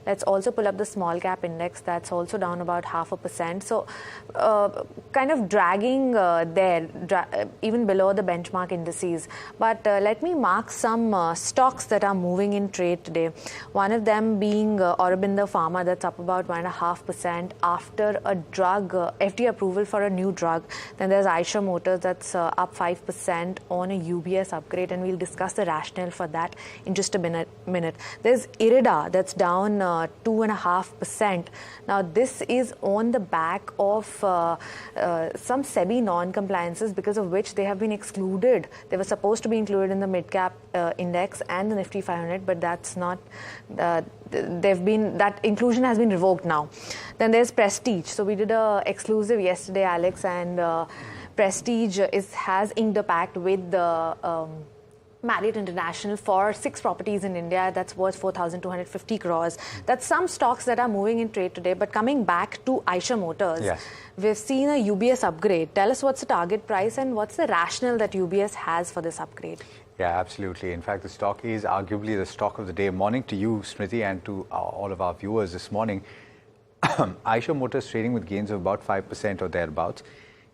Let's also pull up the small cap index. That's also down about 0.5%. So kind of dragging even below the benchmark indices. But let me mark some stocks that are moving in trade today. One of them being Aurobindo Pharma, that's up about 1.5% after a drug, FDA approval for a new drug. Then there's Eicher Motors, that's up 5% on a UBS upgrade, and we'll discuss the rationale for that in just a minute. There's Irida, that's down 2.5%. Now, this is on the back of some SEBI non-compliances, because of which they have been excluded. They were supposed to be included in the mid-cap index and the Nifty 500, but that's not. That inclusion has been revoked now. Then there's Prestige. So we did a exclusive yesterday, Alex, and Prestige has inked a pact with the Marriott International for 6 properties in India. That's worth 4,250 crores. That's some stocks that are moving in trade today. But coming back to Eicher Motors, yes, we've seen a UBS upgrade. Tell us what's the target price and what's the rationale that UBS has for this upgrade? Yeah, absolutely. In fact, the stock is arguably the stock of the day. Morning to you, Smriti, and to all of our viewers this morning. Eicher Motors trading with gains of about 5% or thereabouts.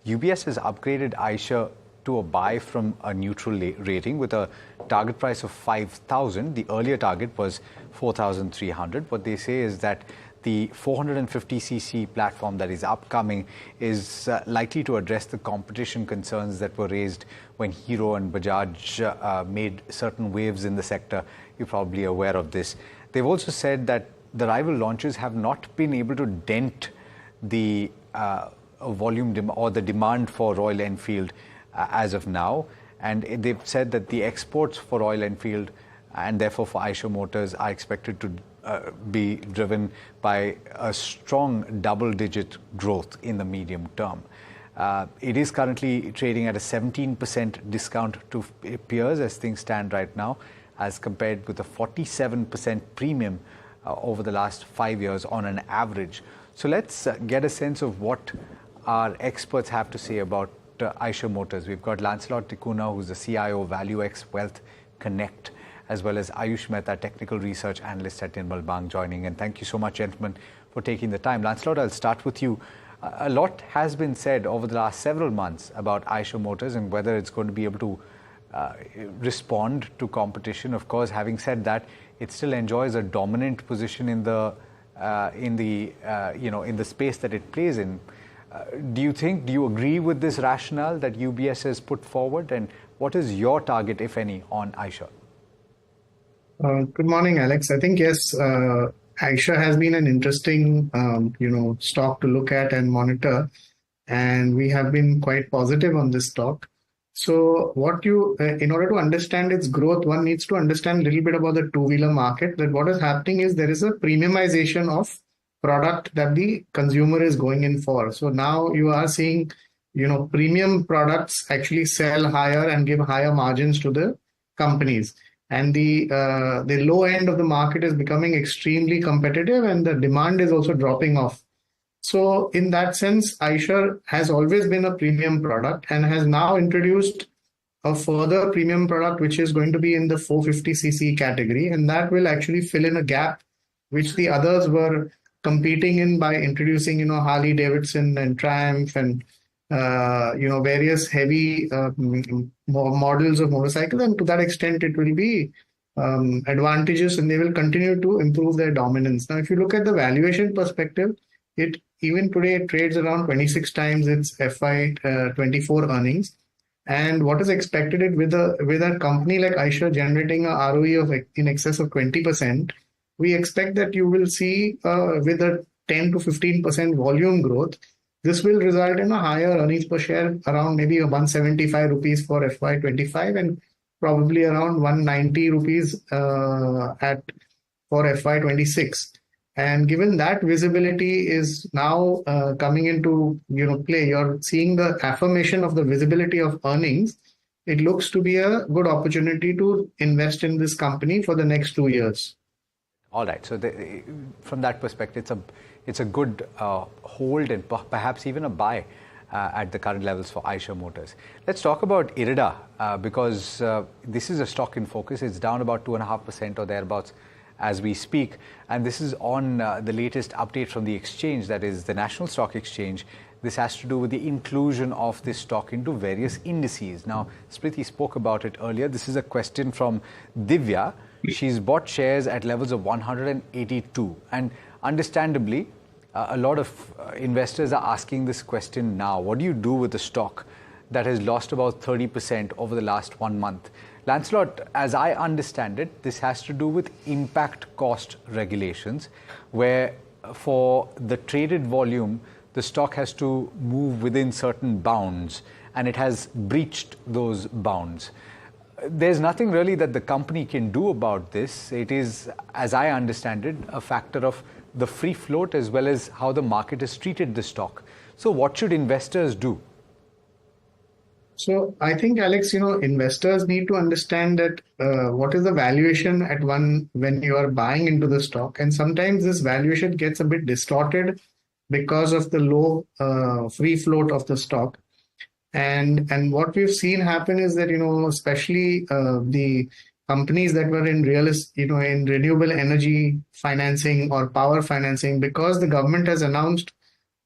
UBS has upgraded Eicher to a buy from a neutral rating with a target price of 5,000. The earlier target was 4,300. What they say is that the 450cc platform that is upcoming is likely to address the competition concerns that were raised when Hero and Bajaj made certain waves in the sector. You're probably aware of this. They've also said that the rival launches have not been able to dent the volume or the demand for Royal Enfield as of now, and they've said that the exports for Royal Enfield and therefore for Eicher Motors are expected to be driven by a strong double-digit growth in the medium term. It is currently trading at a 17% discount to peers as things stand right now, as compared with a 47% premium over the last 5 years on an average. So let's get a sense of what our experts have to say about Eicher Motors. We've got Lancelot Tikuna, who's the CIO ValueX Wealth Connect, as well as Ayush Mehta, Technical Research Analyst at Nirmal Bang, joining. And thank you so much, gentlemen, for taking the time. Lancelot, I'll start with you. A lot has been said over the last several months about Eicher Motors and whether it's going to be able to respond to competition. Of course, having said that, it still enjoys a dominant position in the space that it plays in. Do you agree with this rationale that UBS has put forward, and what is your target, if any, on Eicher? Good morning, Alex. I think, yes, Eicher has been an interesting, stock to look at and monitor, and we have been quite positive on this stock. So in order to understand its growth, one needs to understand a little bit about the two-wheeler market. That what is happening is there is a premiumization of product that the consumer is going in for. So now you are seeing, premium products actually sell higher and give higher margins to the companies. And the low end of the market is becoming extremely competitive, and the demand is also dropping off. So in that sense, Eicher has always been a premium product and has now introduced a further premium product, which is going to be in the 450cc category. And that will actually fill in a gap which the others were competing in by introducing, Harley Davidson and Triumph and, various heavy models of motorcycles. And to that extent, it will be advantageous, and they will continue to improve their dominance. Now, if you look at the valuation perspective, even today it trades around 26 times its FY24 earnings. And what is expected with a company like Eicher generating a ROE of in excess of 20%, we expect that you will see with a 10 to 15% volume growth, this will result in a higher earnings per share, around maybe 175 rupees for FY25 and probably around 190 rupees for FY26. And given that visibility is now coming into play, you're seeing the affirmation of the visibility of earnings. It looks to be a good opportunity to invest in this company for the next 2 years. All right. So from that perspective, it's a good hold and perhaps even a buy at the current levels for Eicher Motors. Let's talk about Irida because this is a stock in focus. It's down about 2.5% or thereabouts as we speak. And this is on the latest update from the exchange, that is the National Stock Exchange. This has to do with the inclusion of this stock into various indices. Now, Smriti spoke about it earlier. This is a question from Divya. She's bought shares at levels of 182. And understandably, a lot of investors are asking this question now. What do you do with the stock that has lost about 30% over the last 1 month? Lancelot, as I understand it, this has to do with impact cost regulations, where for the traded volume, the stock has to move within certain bounds, and it has breached those bounds. There's nothing really that the company can do about this. It is, as I understand it, a factor of the free float as well as how the market has treated the stock. So what should investors do? So I think, Alex, investors need to understand that what is the valuation at when you are buying into the stock. And sometimes this valuation gets a bit distorted because of the low free float of the stock. And what we've seen happen is that, especially the companies that were in in renewable energy financing or power financing, because the government has announced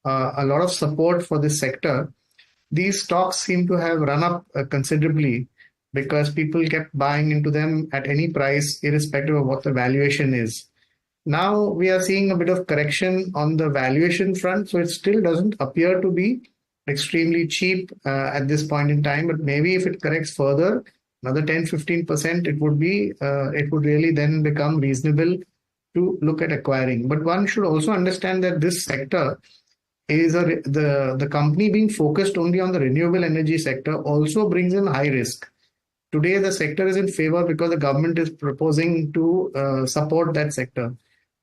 a lot of support for this sector, these stocks seem to have run up considerably because people kept buying into them at any price, irrespective of what the valuation is. Now we are seeing a bit of correction on the valuation front, so it still doesn't appear to be extremely cheap at this point in time. But maybe if it corrects further, another 10-15%, it would really then become reasonable to look at acquiring. But one should also understand that this sector is the company being focused only on the renewable energy sector also brings in high risk. Today, the sector is in favor because the government is proposing to support that sector.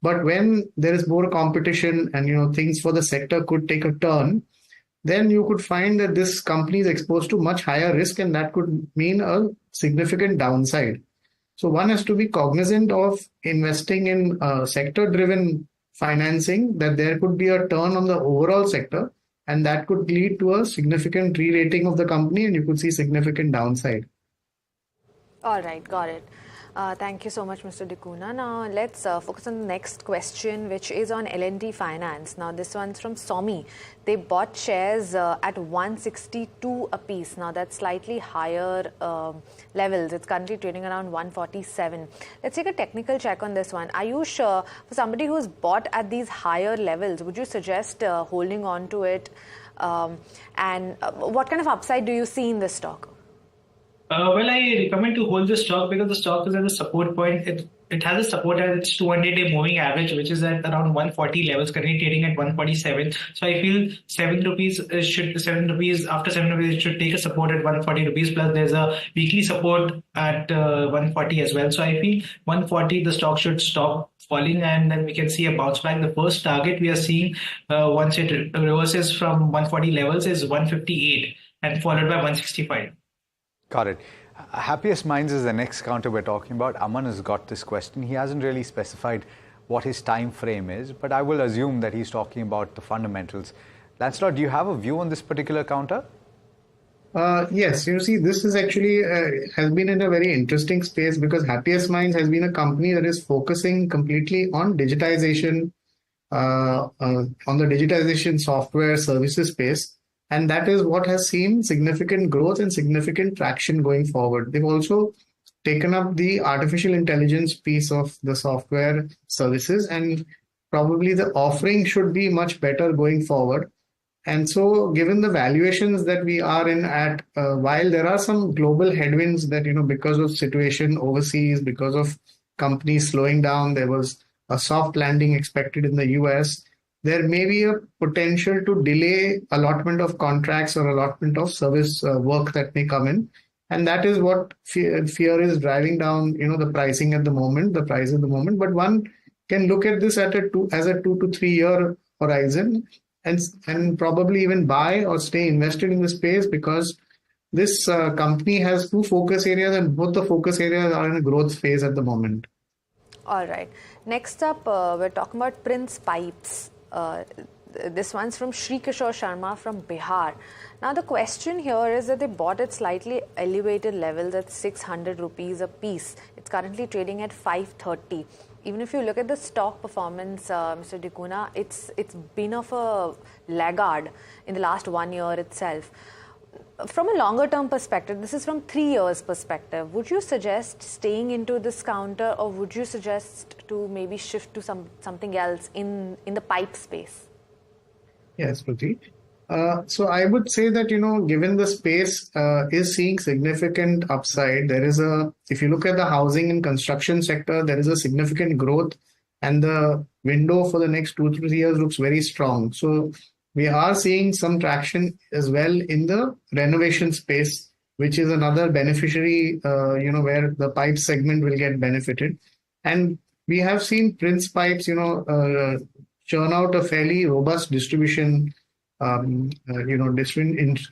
But when there is more competition and things for the sector could take a turn, then you could find that this company is exposed to much higher risk, and that could mean a significant downside. So one has to be cognizant of investing in sector-driven financing, that there could be a turn on the overall sector, and that could lead to a significant re-rating of the company, and you could see significant downside. All right, got it. Thank you so much, Mr. Dikuna. Now, let's focus on the next question, which is on L&T Finance. Now, this one's from Somi. They bought shares at 162 apiece. Now, that's slightly higher levels. It's currently trading around 147. Let's take a technical check on this one. Are you sure, for somebody who's bought at these higher levels, would you suggest holding on to it? And what kind of upside do you see in this stock? Well, I recommend to hold the stock because the stock is at the support point. It has a support at its 200-day moving average, which is at around 140 levels, currently trading at 147. So I feel 7 rupees after 7 rupees it should take a support at 140 rupees. Plus there's a weekly support at 140 as well. So I feel 140 the stock should stop falling, and then we can see a bounce back. The first target we are seeing once it reverses from 140 levels is 158 and followed by 165. Got it. Happiest Minds is the next counter we're talking about. Aman has got this question. He hasn't really specified what his time frame is, but I will assume that he's talking about the fundamentals. Lancelot, do you have a view on this particular counter? Yes, this is actually has been in a very interesting space because Happiest Minds has been a company that is focusing completely on digitization, on the digitization software services space. And that is what has seen significant growth and significant traction going forward. They've also taken up the artificial intelligence piece of the software services, and probably the offering should be much better going forward. And so given the valuations that we are in at, while there are some global headwinds that, because of situation overseas, because of companies slowing down, there was a soft landing expected in the US. There may be a potential to delay allotment of contracts or allotment of service work that may come in. And that is what fear is driving down, the pricing at the moment, the price at the moment. But one can look at this as a 2 to 3 year horizon and probably even buy or stay invested in the space, because this company has 2 focus areas, and both the focus areas are in a growth phase at the moment. All right. Next up, we're talking about Prince Pipes. This one's from Sri Kishore Sharma from Bihar. Now the question here is that they bought at slightly elevated levels at 600 rupees a piece. It's currently trading at 530. even if you look at the stock performance, Mr. Dikuna, it's been of a laggard in the last 1 year itself. From a longer term perspective, this is from 3 years perspective, would you suggest staying into this counter, or would you suggest to maybe shift to something else in the pipe space? Yes, Smriti. So I would say that, given the space is seeing significant upside, if you look at the housing and construction sector, there is a significant growth, and the window for the next 2 to 3 years looks very strong. So we are seeing some traction as well in the renovation space, which is another beneficiary, where the pipe segment will get benefited. And we have seen Prince Pipes, churn out a fairly robust distribution,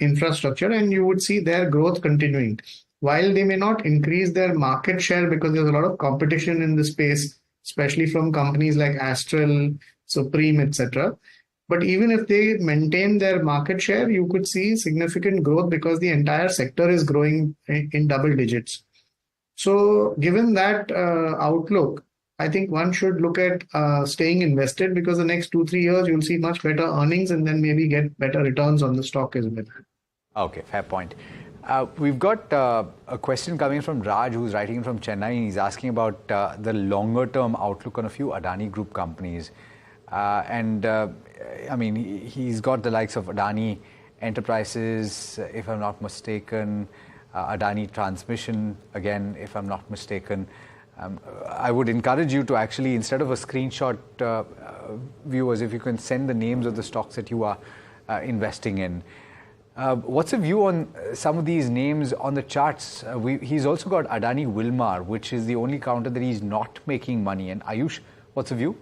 infrastructure, and you would see their growth continuing. While they may not increase their market share because there's a lot of competition in the space, especially from companies like Astral, Supreme, etc. But even if they maintain their market share, you could see significant growth because the entire sector is growing in double digits. So given that outlook, I think one should look at staying invested, because the next 2-3 years you'll see much better earnings and then maybe get better returns on the stock as well. Okay, fair point. We've got a question coming from Raj, who's writing in from Chennai. He's asking about the longer term outlook on a few Adani Group companies. He's got the likes of Adani Enterprises, if I'm not mistaken, Adani Transmission, again, if I'm not mistaken. I would encourage you to actually, instead of a screenshot, viewers, if you can send the names of the stocks that you are investing in. What's the view on some of these names on the charts? He's also got Adani Wilmar, which is the only counter that he's not making money in. Ayush, what's the view?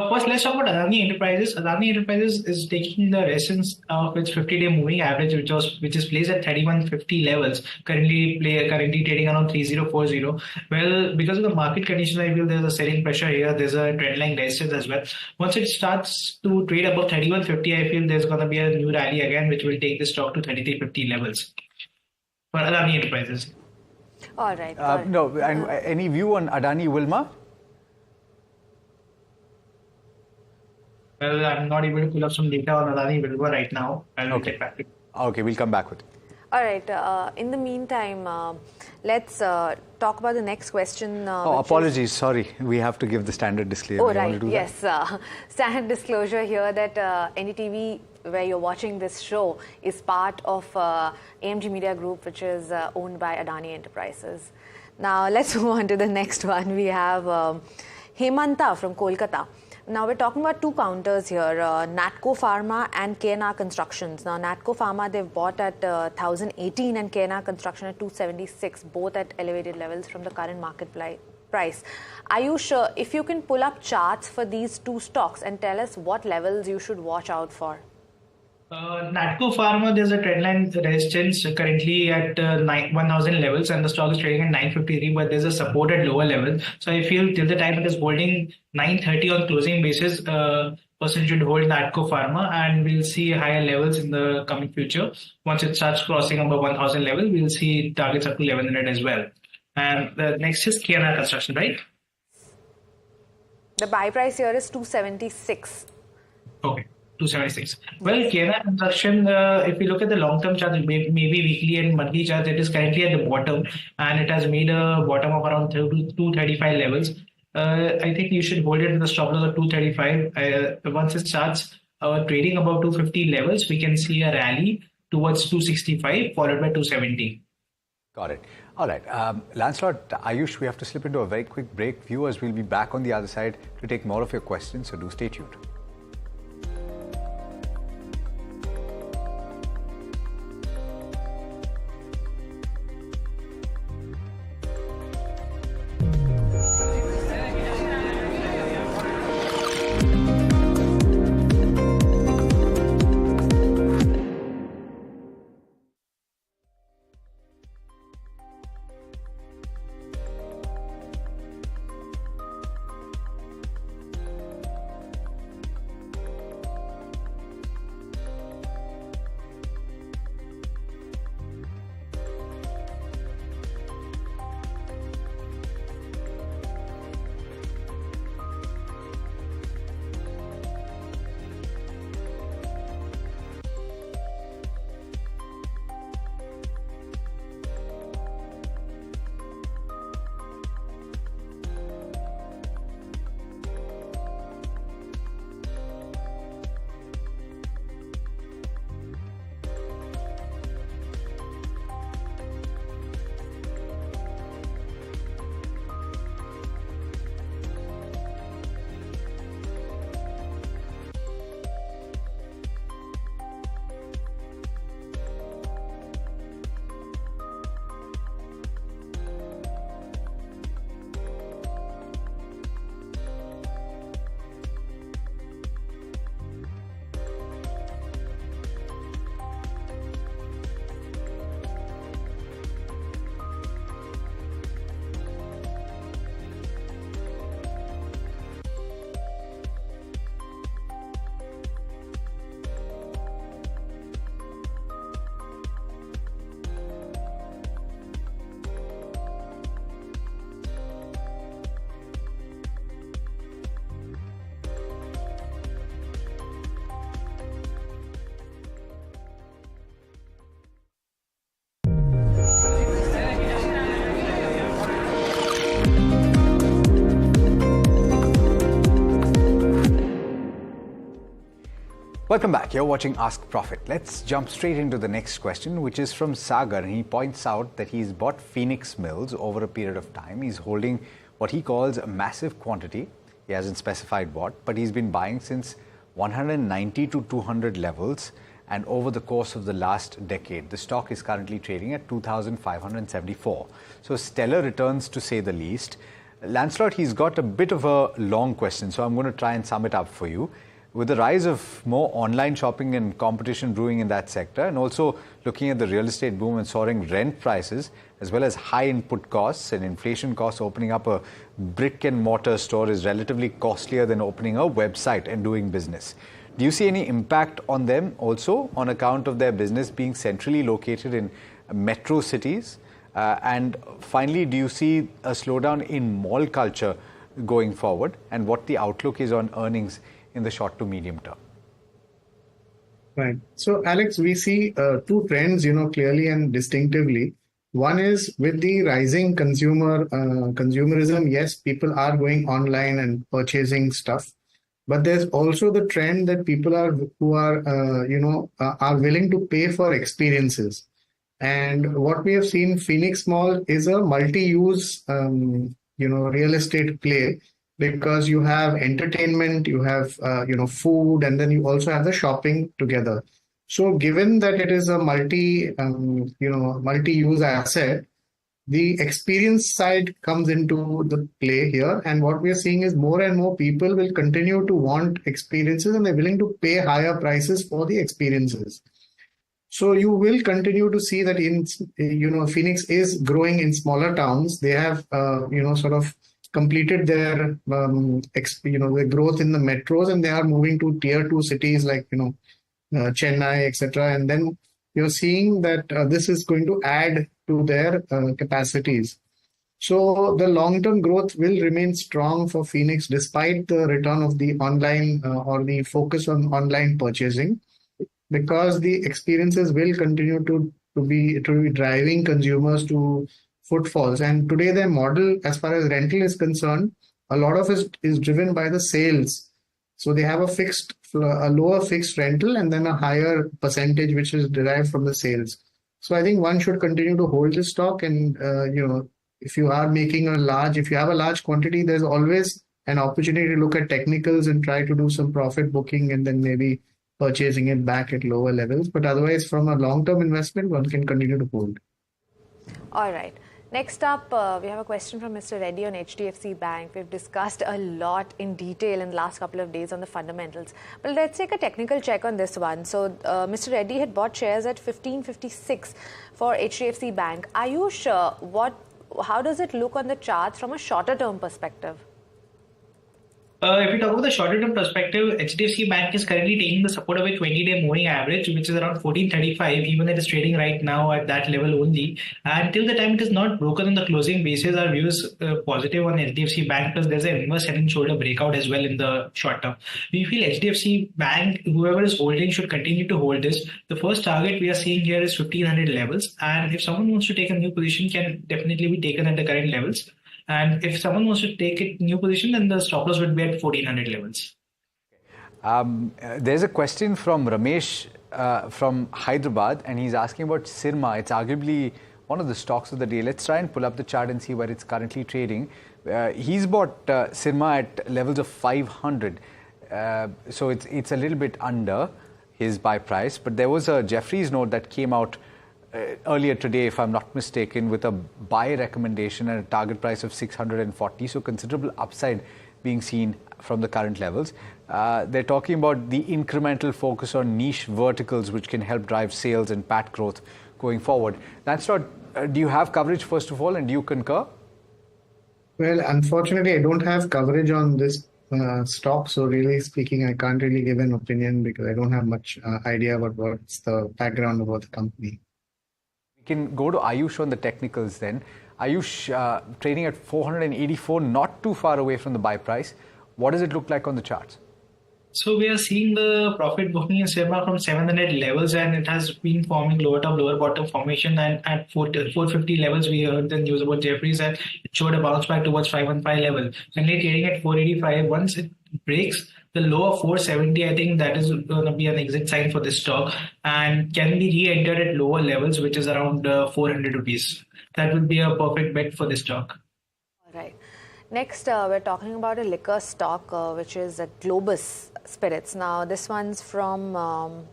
First, let's talk about Adani Enterprises. Adani Enterprises is taking the essence of its 50-day moving average, which is placed at 3150 levels, currently trading around 3040. Well, because of the market conditions, I feel there's a selling pressure here. There's a trendline resistance as well. Once it starts to trade above 3150, I feel there's going to be a new rally again, which will take the stock to 3350 levels for Adani Enterprises. All right. No, and any view on Adani Wilmar? Well, I'm not able to pull up some data on Adani Wilmar right now. I'll get back to it. Okay, we'll come back with it. All right. In the meantime, let's talk about the next question. Apologies. Sorry. We have to give the standard disclaimer. Oh, right. Yes. Standard disclosure here that NDTV, where you're watching this show, is part of AMG Media Group, which is owned by Adani Enterprises. Now, let's move on to the next one. We have Hemanta from Kolkata. Now, we're talking about two counters here, Natco Pharma and KNR Constructions. Now, Natco Pharma, they've bought at 1,018 and KNR Construction at 276, both at elevated levels from the current market price. Ayush, if you can pull up charts for these two stocks and tell us what levels you should watch out for. Natco Pharma, there's a trendline resistance currently at 1,000 levels, and the stock is trading at 953, but there's a support at lower level. So I feel till the time it is holding 930 on closing basis, person should hold Natco Pharma, and we'll see higher levels in the coming future. Once it starts crossing above 1,000 level, we'll see targets up to 1,100 as well. And the next is KNR Construction, right? The buy price here is 276. Okay. 276. Well, KNR Construction, if you look at the long-term chart, maybe weekly and monthly charts, it is currently at the bottom, and it has made a bottom of around 235 levels. I think you should hold it in the stop loss of 235. Once it starts trading above 250 levels, we can see a rally towards 265, followed by 270. Got it. All right. Lancelot, Ayush, we have to slip into a very quick break. Viewers, will be back on the other side to take more of your questions, so do stay tuned. Welcome back. You're watching Ask Profit. Let's jump straight into the next question, which is from Sagar. And he points out that he's bought Phoenix Mills over a period of time. He's holding what he calls a massive quantity. He hasn't specified what, but he's been buying since 190 to 200 levels. And over the course of the last decade, the stock is currently trading at 2,574. So stellar returns, to say the least. Lancelot, he's got a bit of a long question, so I'm going to try and sum it up for you. With the rise of more online shopping and competition brewing in that sector, and also looking at the real estate boom and soaring rent prices, as well as high input costs and inflation costs, opening up a brick and mortar store is relatively costlier than opening a website and doing business. Do you see any impact on them also on account of their business being centrally located in metro cities? And finally, do you see a slowdown in mall culture going forward, and what the outlook is on earnings in the short to medium term? Right. So, Alex, we see two trends, clearly and distinctively. One is with the rising consumerism. Yes, people are going online and purchasing stuff, but there's also the trend that people are willing to pay for experiences. And what we have seen, Phoenix Mall is a multi-use, real estate play, because you have entertainment, you have, food, and then you also have the shopping together. So given that it is a multi-use asset, the experience side comes into the play here. And what we are seeing is more and more people will continue to want experiences, and they're willing to pay higher prices for the experiences. So you will continue to see that Phoenix is growing in smaller towns. They have, sort of completed their, their growth in the metros, and they are moving to tier 2 cities like, Chennai, etc. And then you're seeing that this is going to add to their capacities. So the long-term growth will remain strong for Phoenix despite the return of the online or the focus on online purchasing, because the experiences will continue to be driving consumers to footfalls. And today their model, as far as rental is concerned, a lot of it is driven by the sales. So they have a lower fixed rental and then a higher percentage which is derived from the sales. So I think one should continue to hold the stock, and if you have a large quantity, there's always an opportunity to look at technicals and try to do some profit booking and then maybe purchasing it back at lower levels. But otherwise, from a long-term investment, one can continue to hold. All right. Next up, we have a question from Mr. Reddy on HDFC Bank. We've discussed a lot in detail in the last couple of days on the fundamentals. But let's take a technical check on this one. So, Mr. Reddy had bought shares at 1556 for HDFC Bank. Ayush, how does it look on the charts from a shorter term perspective? If we talk about the shorter term perspective, HDFC Bank is currently taking the support of a 20-day moving average, which is around 1435. Even it is trading right now at that level only. And till the time it is not broken on the closing basis, our view is positive on HDFC Bank, because there's an inverse head and shoulder breakout as well in the short term. We feel HDFC Bank, whoever is holding, should continue to hold this. The first target we are seeing here is 1500 levels. And if someone wants to take a new position, can definitely be taken at the current levels. And if someone wants to take a new position, then the stop loss would be at 1400 levels. There's a question from Ramesh from Hyderabad, and he's asking about Sirma. It's arguably one of the stocks of the day. Let's try and pull up the chart and see where it's currently trading. He's bought Sirma at levels of 500. So it's a little bit under his buy price. But there was a Jefferies note that came out earlier today, if I'm not mistaken, with a buy recommendation and a target price of 640. So considerable upside being seen from the current levels. They're talking about the incremental focus on niche verticals, which can help drive sales and PAT growth going forward. That's not. Do you have coverage, first of all, and do you concur? Well, unfortunately, I don't have coverage on this stock. So really speaking, I can't really give an opinion because I don't have much idea about what's the background about the company. We can go to Ayush on the technicals then. Ayush, trading at 484, not too far away from the buy price. What does it look like on the charts? So we are seeing the profit booking in Sirma from 700 levels, and it has been forming lower top, lower bottom formation. And at 450 levels, we heard the news about Jefferies, and it showed a bounce back towards 515 level. And trading at 485. Once it breaks the low of 470, I think that is going to be an exit sign for this stock and can be re-entered at lower levels, which is around 400 rupees. That would be a perfect bet for this stock. All right. Next, we're talking about a liquor stock, which is Globus Spirits. Now, this one's from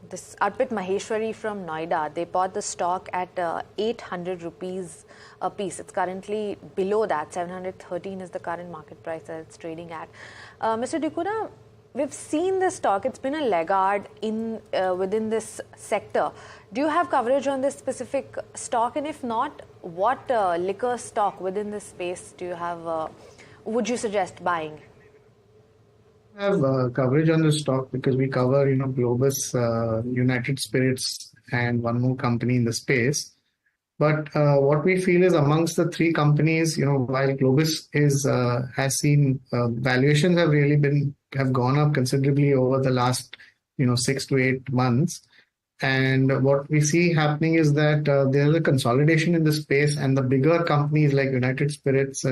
this Arpit Maheshwari from Noida. They bought the stock at 800 rupees a piece. It's currently below that. 713 is the current market price that it's trading at. Mr. Dikuna, we've seen this stock. It's been a laggard in within this sector. Do you have coverage on this specific stock? And if not, what liquor stock within this space do you have? Would you suggest buying? I have coverage on the stock because we cover, Globus, United Spirits, and one more company in the space. But what we feel is amongst the three companies, while Globus has seen valuations have gone up considerably over the last 6 to 8 months. And what we see happening is that there is a consolidation in the space, and the bigger companies like United Spirits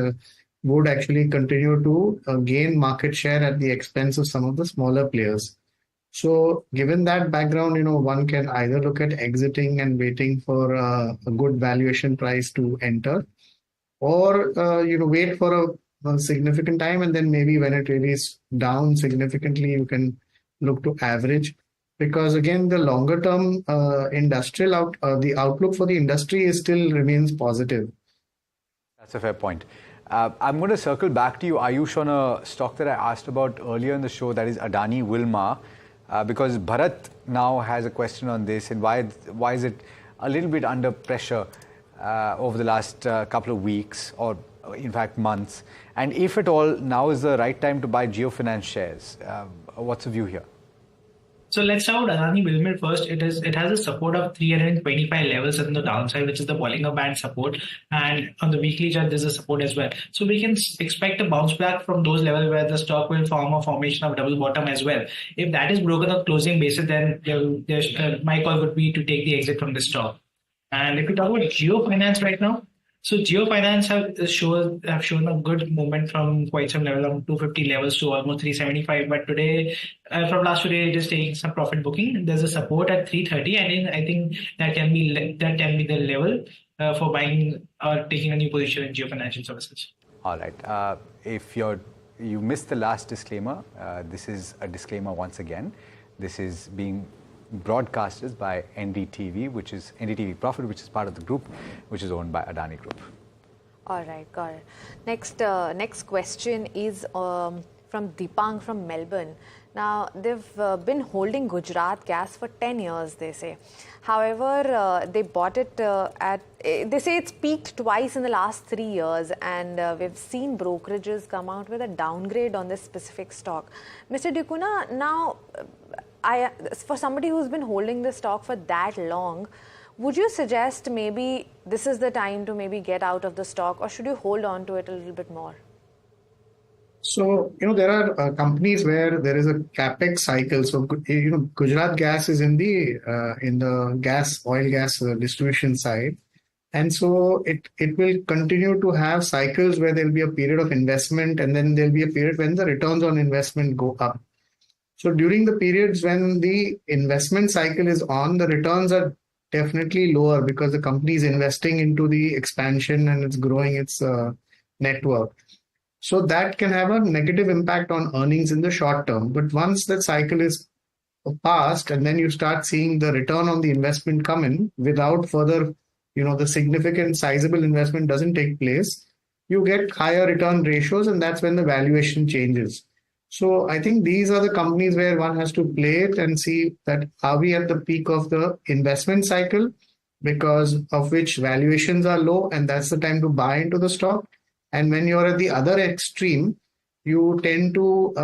would actually continue to gain market share at the expense of some of the smaller players. So given that background, one can either look at exiting and waiting for a good valuation price to enter, or, wait for a significant time, and then maybe when it really is down significantly, you can look to average. Because again, the longer term the outlook for the industry still remains positive. That's a fair point. I'm going to circle back to you, Ayush, on a stock that I asked about earlier in the show, that is Adani Wilmar, because Bharat now has a question on this, and why is it a little bit under pressure over the last couple of weeks, or in fact months, and if at all now is the right time to buy Geofinance shares. What's the view here? So let's start with Adani Wilmar first. It has a support of 325 levels on the downside, which is the Bollinger Band support, and on the weekly chart there's a support as well. So we can expect a bounce back from those levels where the stock will form a formation of double bottom as well. If that is broken on closing basis, then my call would be to take the exit from the stock. And if we talk about Geofinance right now, so Geofinance have shown a good movement from quite some level, around 250 levels to almost 375. But today, from last today, it is taking some profit booking. There's a support at 330, and I think that can be the level for buying or taking a new position in Geofinancial Services. All right. If you missed the last disclaimer, this is a disclaimer once again. This is being broadcasters by NDTV, which is NDTV Profit, which is part of the group, which is owned by Adani Group. All right, got it. Next question is from Deepang from Melbourne. Now, they've been holding Gujarat Gas for 10 years, they say. However, they bought it they say it's peaked twice in the last 3 years, and we've seen brokerages come out with a downgrade on this specific stock. Mr. Dikuna, now, for somebody who's been holding this stock for that long, would you suggest maybe this is the time to maybe get out of the stock, or should you hold on to it a little bit more? So, there are companies where there is a capex cycle. So, Gujarat Gas is in the oil gas distribution side. And so it will continue to have cycles where there will be a period of investment, and then there will be a period when the returns on investment go up. So during the periods when the investment cycle is on, the returns are definitely lower because the company is investing into the expansion and it's growing its network. So that can have a negative impact on earnings in the short term. But once that cycle is past, and then you start seeing the return on the investment come in without further, the significant sizable investment doesn't take place, you get higher return ratios, and that's when the valuation changes. So I think these are the companies where one has to play it and see that are we at the peak of the investment cycle, because of which valuations are low, and that's the time to buy into the stock. And when you're at the other extreme, you tend to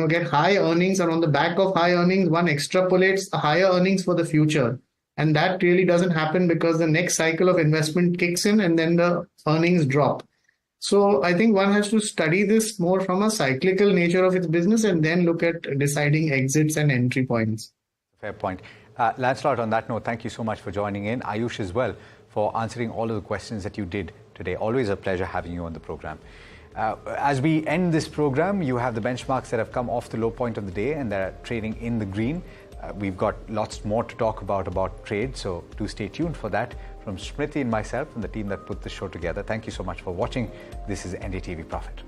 get high earnings, and on the back of high earnings, one extrapolates the higher earnings for the future. And that really doesn't happen because the next cycle of investment kicks in and then the earnings drop. So I think one has to study this more from a cyclical nature of its business and then look at deciding exits and entry points. Fair point. Lancelot, on that note, thank you so much for joining in. Ayush as well for answering all of the questions that you did today. Always a pleasure having you on the program. As we end this program, you have the benchmarks that have come off the low point of the day and they're trading in the green. We've got lots more to talk about trade, so do stay tuned for that. From Smriti and myself and the team that put this show together, thank you so much for watching. This is NDTV Profit.